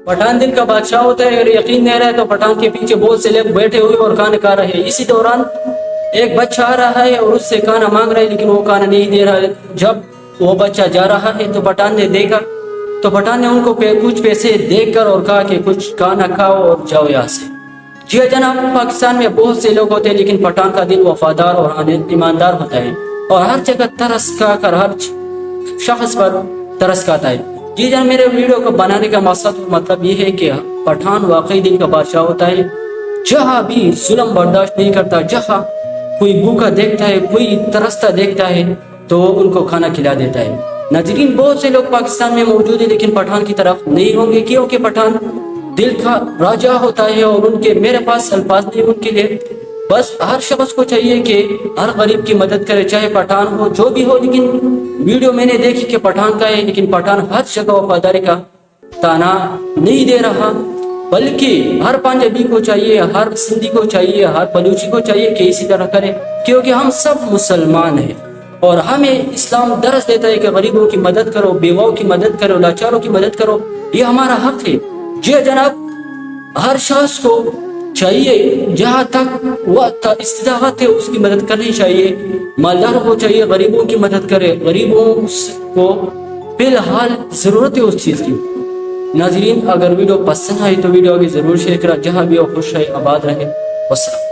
पठान दिल का बादशाह होता है, अगर यकीन नहीं रहा तो पठान के पीछे बहुत से लोग बैठे हुए और खाना खा रहे हैं। इसी दौरान एक बच्चा आ रहा है और उससे खाना मांग रहा है, लेकिन वो खाना नहीं दे रहा है। जब वो बच्चा जा रहा है तो पठान ने देखा, तो पठान ने उनको कुछ पैसे देकर और कहा कि कुछ खाना खाओ और जाओ यहाँ से। जी जनाब, पाकिस्तान में बहुत से लोग होते हैं, लेकिन पठान का दिल वफादार और ईमानदार होता है और हर जगह तरस खा कर हर शख्स पर तरस खाता है। जी जान, मेरे वीडियो को बनाने का मकसद मतलब ये है कि पठान वाकई दिल का बादशाह होता है, जहाँ भी जुल्म बर्दाश्त नहीं करता। जहाँ कोई भूखा देखता है, कोई तरसता देखता है तो उनको खाना खिला देता है। नाज़रीन, बहुत से लोग पाकिस्तान में मौजूद है लेकिन पठान की तरफ नहीं होंगे, क्योंकि पठान दिल का राजा होता है और उनके मेरे पास अल्फाज नहीं उनके लिए। बस हर शख्स को चाहिए कि हर गरीब की मदद करे, चाहे पठान हो जो भी हो। लेकिन वीडियो मैंने देखी कि पठान का है, लेकिन पठान हर जगह वफादारी का ताना नहीं दे रहा, बल्कि हर पंजाबी को चाहिए, हर सिंधी को चाहिए, हर बलूची को चाहिए कि इसी तरह करे, क्योंकि हम सब मुसलमान हैं और हमें इस्लाम दरस देता है कि गरीबों की मदद करो, बेवाओं की मदद करो, लाचारों की मदद करो, ये हमारा हक है। जी जनाब, हर शख्स को चाहिए जहाँ तक वह इस्तिताअत है उसकी मदद करनी चाहिए। मालदारों को चाहिए गरीबों की मदद करे, गरीबों को फिलहाल ज़रूरत है उस चीज़ की। नाज़रीन, अगर वीडियो पसंद आई तो वीडियो आगे ज़रूर शेयर करें। जहाँ भी हो खुश रहे, आबाद रहे। वस्सलाम।